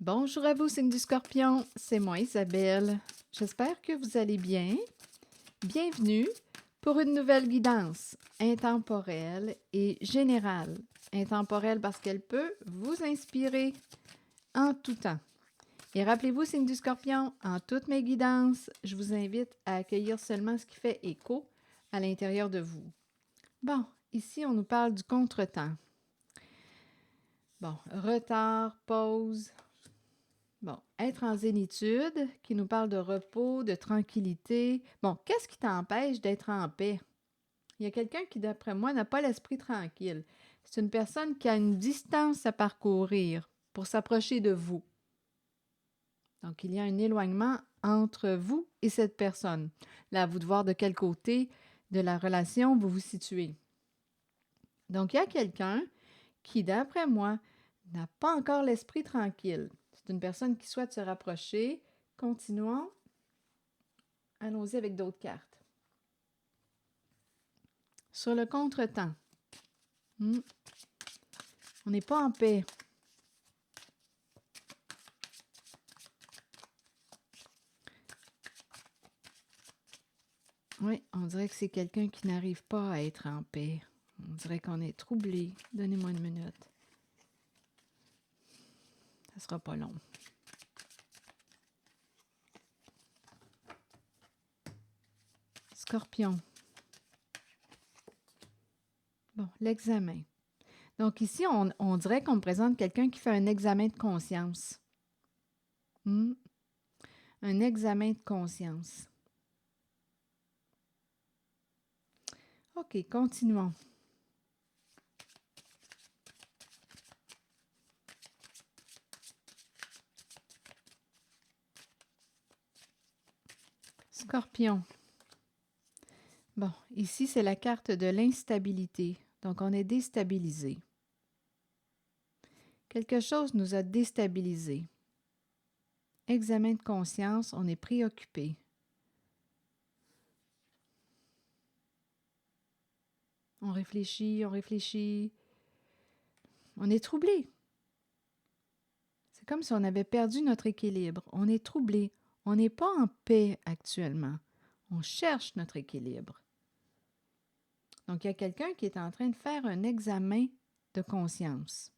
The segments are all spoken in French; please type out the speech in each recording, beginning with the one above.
Bonjour à vous, signe du Scorpion, c'est moi Isabelle. J'espère que vous allez bien. Bienvenue pour une nouvelle guidance intemporelle et générale. Intemporelle parce qu'elle peut vous inspirer en tout temps. Et rappelez-vous, signe du Scorpion, en toutes mes guidances, je vous invite à accueillir seulement ce qui fait écho à l'intérieur de vous. Bon, ici on nous parle du contretemps. Bon, retard, pause. Bon, être en zénitude, qui nous parle de repos, de tranquillité. Bon, qu'est-ce qui t'empêche d'être en paix? Il y a quelqu'un qui, d'après moi, n'a pas l'esprit tranquille. C'est une personne qui a une distance à parcourir pour s'approcher de vous. Donc, il y a un éloignement entre vous et cette personne. Là, à vous de voir de quel côté de la relation vous vous situez. Donc, il y a quelqu'un qui, d'après moi, n'a pas encore l'esprit tranquille. C'est une personne qui souhaite se rapprocher. Continuons. Allons-y avec d'autres cartes. Sur le contretemps, on n'est pas en paix. Oui, on dirait que c'est quelqu'un qui n'arrive pas à être en paix. On dirait qu'on est troublé. Donnez-moi une minute. Ça sera pas long. Scorpion. Bon, l'examen. Donc ici, on dirait qu'on me présente quelqu'un qui fait un examen de conscience. Un examen de conscience. OK, continuons. Scorpion. Bon, ici, c'est la carte de l'instabilité. Donc, on est déstabilisé. Quelque chose nous a déstabilisés. Examen de conscience, on est préoccupé. On réfléchit, on réfléchit. On est troublé. C'est comme si on avait perdu notre équilibre. On est troublé. On n'est pas en paix actuellement. On cherche notre équilibre. Donc, il y a quelqu'un qui est en train de faire un examen de conscience.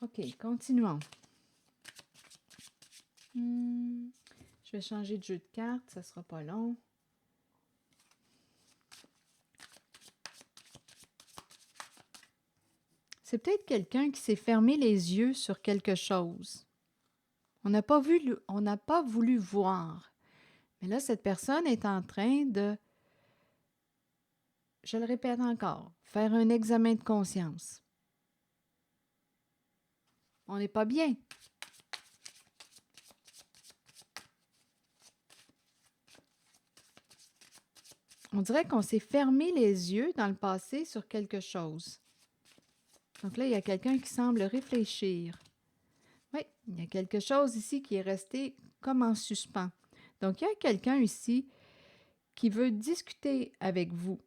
OK, continuons. Je vais changer de jeu de cartes, ça ne sera pas long. C'est peut-être quelqu'un qui s'est fermé les yeux sur quelque chose. On n'a pas voulu voir. Mais là, cette personne est en train de, je le répète encore, faire un examen de conscience. On n'est pas bien. On dirait qu'on s'est fermé les yeux dans le passé sur quelque chose. Donc là, il y a quelqu'un qui semble réfléchir. Oui, il y a quelque chose ici qui est resté comme en suspens. Donc, il y a quelqu'un ici qui veut discuter avec vous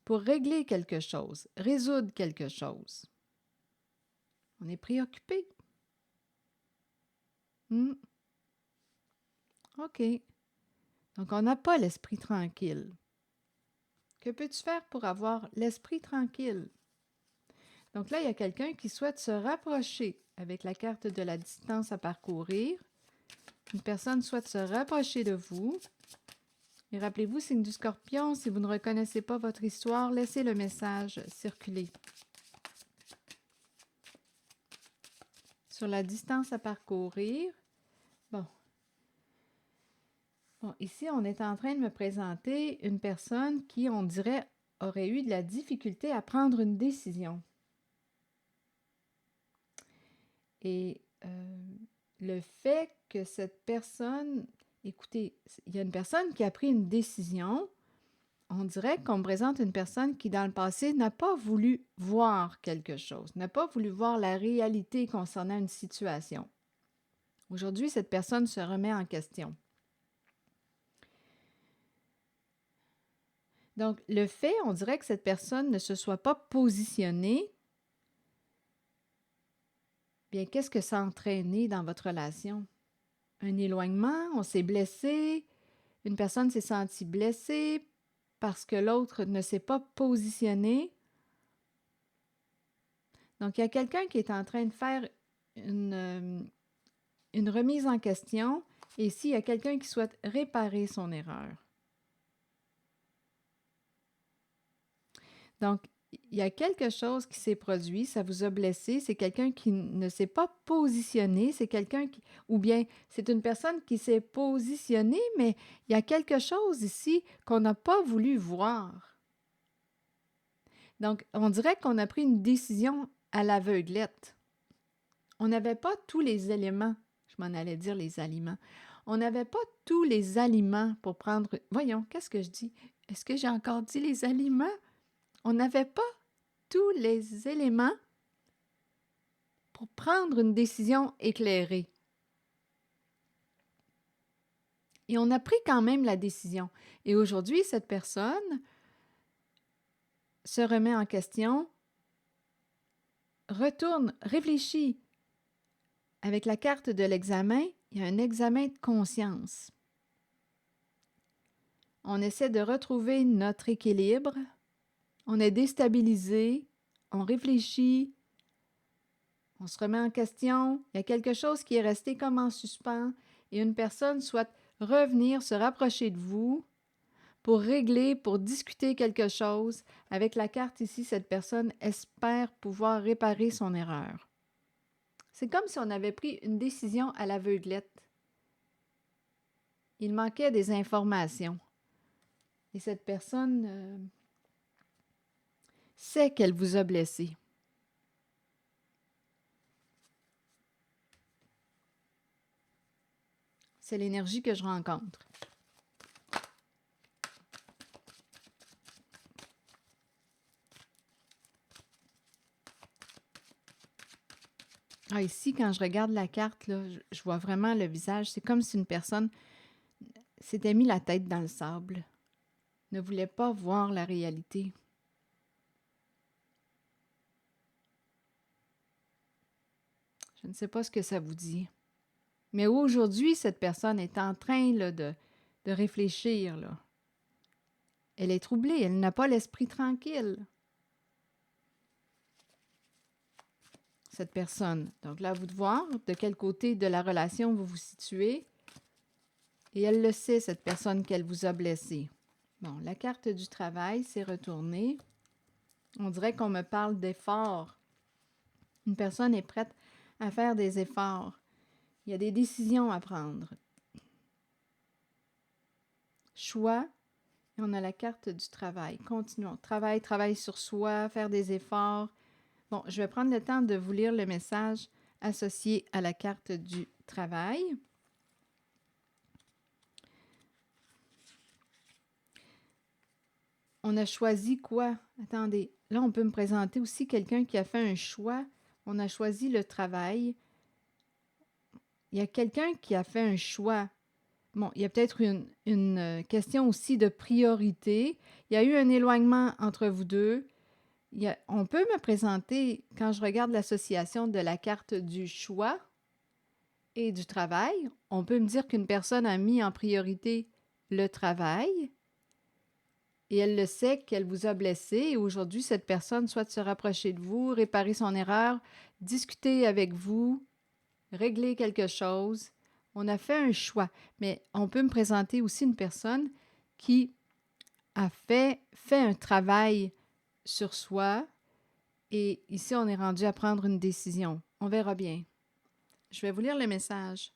pour régler quelque chose, résoudre quelque chose. On est préoccupé. OK. Donc, on n'a pas l'esprit tranquille. Que peux-tu faire pour avoir l'esprit tranquille? Donc là, il y a quelqu'un qui souhaite se rapprocher avec la carte de la distance à parcourir. Une personne souhaite se rapprocher de vous. Et rappelez-vous, signe du Scorpion, si vous ne reconnaissez pas votre histoire, laissez le message circuler. Sur la distance à parcourir, bon, ici, on est en train de me présenter une personne qui, on dirait, aurait eu de la difficulté à prendre une décision. Et le fait que cette personne, écoutez, il y a une personne qui a pris une décision, on dirait qu'on me présente une personne qui, dans le passé, n'a pas voulu voir quelque chose, n'a pas voulu voir la réalité concernant une situation. Aujourd'hui, cette personne se remet en question. Donc, le fait, on dirait que cette personne ne se soit pas positionnée Bien, qu'est-ce que ça a entraîné dans votre relation? Un éloignement, on s'est blessé, une personne s'est sentie blessée parce que l'autre ne s'est pas positionné. Donc, il y a quelqu'un qui est en train de faire une remise en question, et ici, il y a quelqu'un qui souhaite réparer son erreur. Donc, il y a quelque chose qui s'est produit, ça vous a blessé, c'est quelqu'un qui ne s'est pas positionné, c'est quelqu'un qui, ou bien c'est une personne qui s'est positionnée, mais il y a quelque chose ici qu'on n'a pas voulu voir. Donc, on dirait qu'on a pris une décision à l'aveuglette. On n'avait pas tous les éléments, je m'en allais dire les aliments, on n'avait pas tous les aliments pour prendre... Voyons, qu'est-ce que je dis? Est-ce que j'ai encore dit les aliments? On n'avait pas tous les éléments pour prendre une décision éclairée. Et on a pris quand même la décision. Et aujourd'hui, cette personne se remet en question, retourne, réfléchit. Avec la carte de l'examen, il y a un examen de conscience. On essaie de retrouver notre équilibre. On est déstabilisé, on réfléchit, on se remet en question. Il y a quelque chose qui est resté comme en suspens et une personne souhaite revenir, se rapprocher de vous pour régler, pour discuter quelque chose. Avec la carte ici, cette personne espère pouvoir réparer son erreur. C'est comme si on avait pris une décision à l'aveuglette. Il manquait des informations. Et cette personne sait qu'elle vous a blessé. C'est l'énergie que je rencontre. Ah, ici, quand je regarde la carte, là, je vois vraiment le visage. C'est comme si une personne s'était mis la tête dans le sable, ne voulait pas voir la réalité. Je ne sais pas ce que ça vous dit. Mais aujourd'hui, cette personne est en train là, de réfléchir. Là. Elle est troublée, elle n'a pas l'esprit tranquille. Cette personne. Donc là, à vous de voir de quel côté de la relation vous vous situez. Et elle le sait, cette personne, qu'elle vous a blessé. Bon, la carte du travail s'est retournée. On dirait qu'on me parle d'efforts. Une personne est prête à faire des efforts. Il y a des décisions à prendre. Choix. Et on a la carte du travail. Continuons. Travail, travail sur soi, faire des efforts. Bon, je vais prendre le temps de vous lire le message associé à la carte du travail. On a choisi quoi? Attendez, là, on peut me présenter aussi quelqu'un qui a fait un choix. On a choisi le travail. Il y a quelqu'un qui a fait un choix. Bon, il y a peut-être une question aussi de priorité. Il y a eu un éloignement entre vous deux. On peut me présenter, quand je regarde l'association de la carte du choix et du travail, on peut me dire qu'une personne a mis en priorité le travail et elle le sait qu'elle vous a blessé et aujourd'hui, cette personne souhaite se rapprocher de vous, réparer son erreur, discuter avec vous, régler quelque chose. On a fait un choix, mais on peut me présenter aussi une personne qui a fait un travail sur soi et ici, on est rendu à prendre une décision. On verra bien. Je vais vous lire le message.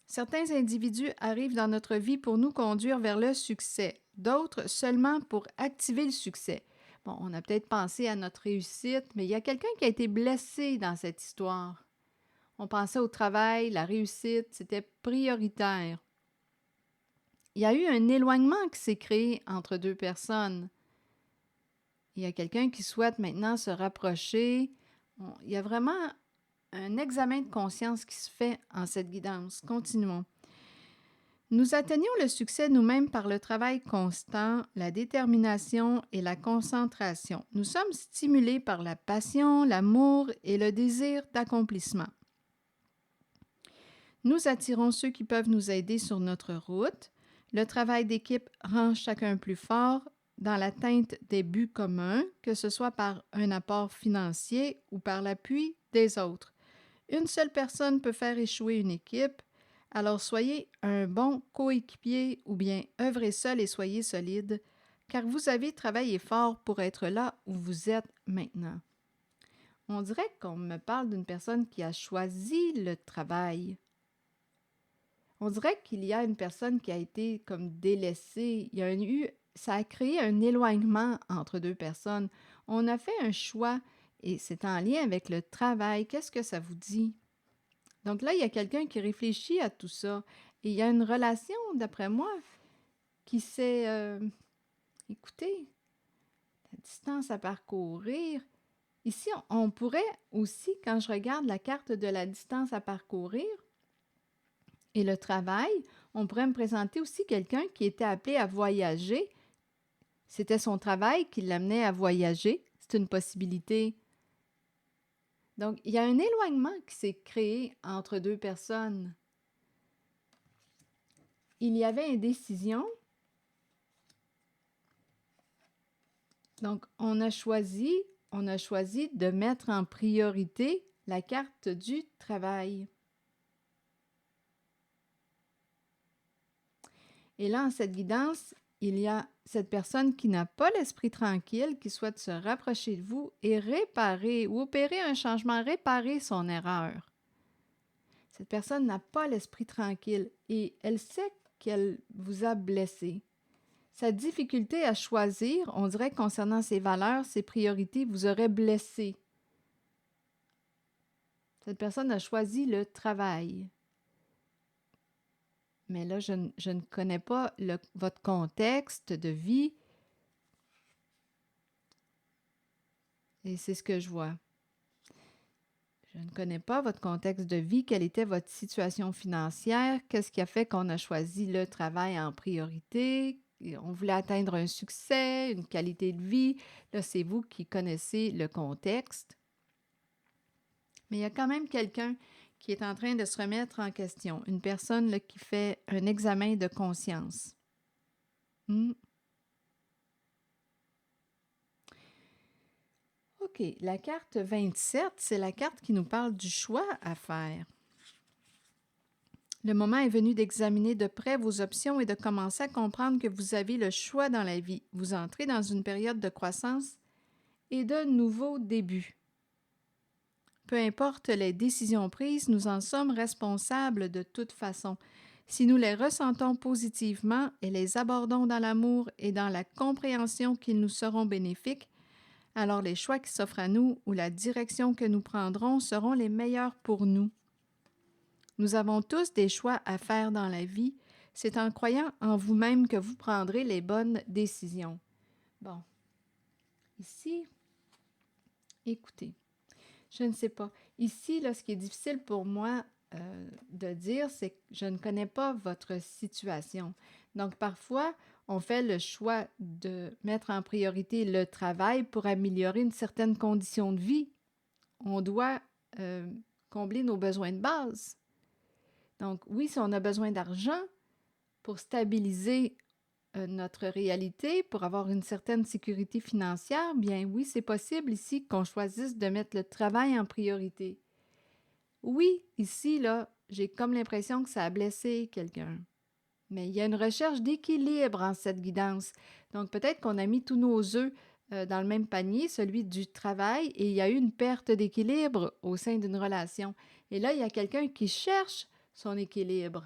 Certains individus arrivent dans notre vie pour nous conduire vers le succès, d'autres seulement pour activer le succès. Bon, on a peut-être pensé à notre réussite, mais il y a quelqu'un qui a été blessé dans cette histoire. On pensait au travail, la réussite, c'était prioritaire. Il y a eu un éloignement qui s'est créé entre deux personnes. Il y a quelqu'un qui souhaite maintenant se rapprocher. Il y a vraiment un examen de conscience qui se fait en cette guidance. Continuons. Nous atteignons le succès nous-mêmes par le travail constant, la détermination et la concentration. Nous sommes stimulés par la passion, l'amour et le désir d'accomplissement. Nous attirons ceux qui peuvent nous aider sur notre route. Le travail d'équipe rend chacun plus fort dans l'atteinte des buts communs, que ce soit par un apport financier ou par l'appui des autres. Une seule personne peut faire échouer une équipe, alors soyez un bon coéquipier ou bien œuvrez seul et soyez solide, car vous avez travaillé fort pour être là où vous êtes maintenant. On dirait qu'on me parle d'une personne qui a choisi le travail. On dirait qu'il y a une personne qui a été comme délaissée. Ça a créé un éloignement entre deux personnes. On a fait un choix et c'est en lien avec le travail. Qu'est-ce que ça vous dit? Donc là, il y a quelqu'un qui réfléchit à tout ça. Et il y a une relation, d'après moi, qui s'est... écoutez, la distance à parcourir. Ici, on pourrait aussi, quand je regarde la carte de la distance à parcourir et le travail, on pourrait me présenter aussi quelqu'un qui était appelé à voyager. C'était son travail qui l'amenait à voyager. C'est une possibilité. Donc, il y a un éloignement qui s'est créé entre deux personnes. Il y avait une décision. Donc, on a choisi de mettre en priorité la carte du travail. Et là, en cette guidance, il y a cette personne qui n'a pas l'esprit tranquille, qui souhaite se rapprocher de vous et réparer ou opérer un changement, réparer son erreur. Cette personne n'a pas l'esprit tranquille et elle sait qu'elle vous a blessé. Sa difficulté à choisir, on dirait concernant ses valeurs, ses priorités, vous aurait blessé. Cette personne a choisi le travail. Mais là, je ne connais pas votre contexte de vie. Et c'est ce que je vois. Je ne connais pas votre contexte de vie, quelle était votre situation financière, qu'est-ce qui a fait qu'on a choisi le travail en priorité, on voulait atteindre un succès, une qualité de vie. Là, c'est vous qui connaissez le contexte. Mais il y a quand même quelqu'un qui est en train de se remettre en question, une personne là, qui fait un examen de conscience. OK, la carte 27, c'est la carte qui nous parle du choix à faire. Le moment est venu d'examiner de près vos options et de commencer à comprendre que vous avez le choix dans la vie. Vous entrez dans une période de croissance et de nouveaux débuts. Peu importe les décisions prises, nous en sommes responsables de toute façon. Si nous les ressentons positivement et les abordons dans l'amour et dans la compréhension qu'ils nous seront bénéfiques, alors les choix qui s'offrent à nous ou la direction que nous prendrons seront les meilleurs pour nous. Nous avons tous des choix à faire dans la vie. C'est en croyant en vous-même que vous prendrez les bonnes décisions. Bon, ici, écoutez, je ne sais pas. Ici, là, ce qui est difficile pour moi de dire, c'est que je ne connais pas votre situation. Donc, parfois, on fait le choix de mettre en priorité le travail pour améliorer une certaine condition de vie. On doit combler nos besoins de base. Donc, oui, si on a besoin d'argent pour stabiliser notre réalité, pour avoir une certaine sécurité financière, bien oui, c'est possible ici qu'on choisisse de mettre le travail en priorité. Oui, ici, là, j'ai comme l'impression que ça a blessé quelqu'un. Mais il y a une recherche d'équilibre en cette guidance. Donc, peut-être qu'on a mis tous nos œufs dans le même panier, celui du travail, et il y a eu une perte d'équilibre au sein d'une relation. Et là, il y a quelqu'un qui cherche son équilibre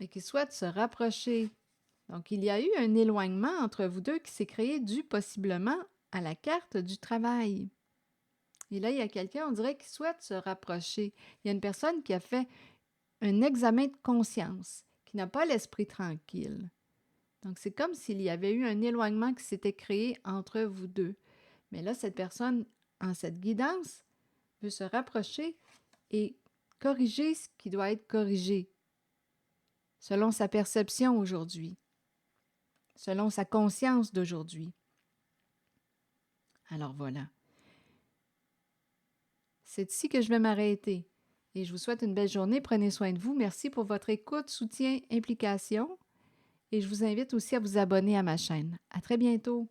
et qui souhaite se rapprocher. Donc, il y a eu un éloignement entre vous deux qui s'est créé dû possiblement à la carte du travail. Et là, il y a quelqu'un, on dirait, qui souhaite se rapprocher. Il y a une personne qui a fait un examen de conscience, qui n'a pas l'esprit tranquille. Donc, c'est comme s'il y avait eu un éloignement qui s'était créé entre vous deux. Mais là, cette personne, en cette guidance, veut se rapprocher et corriger ce qui doit être corrigé, selon sa perception aujourd'hui, selon sa conscience d'aujourd'hui. Alors voilà. C'est ici que je vais m'arrêter. Et je vous souhaite une belle journée. Prenez soin de vous. Merci pour votre écoute, soutien, implication. Et je vous invite aussi à vous abonner à ma chaîne. À très bientôt.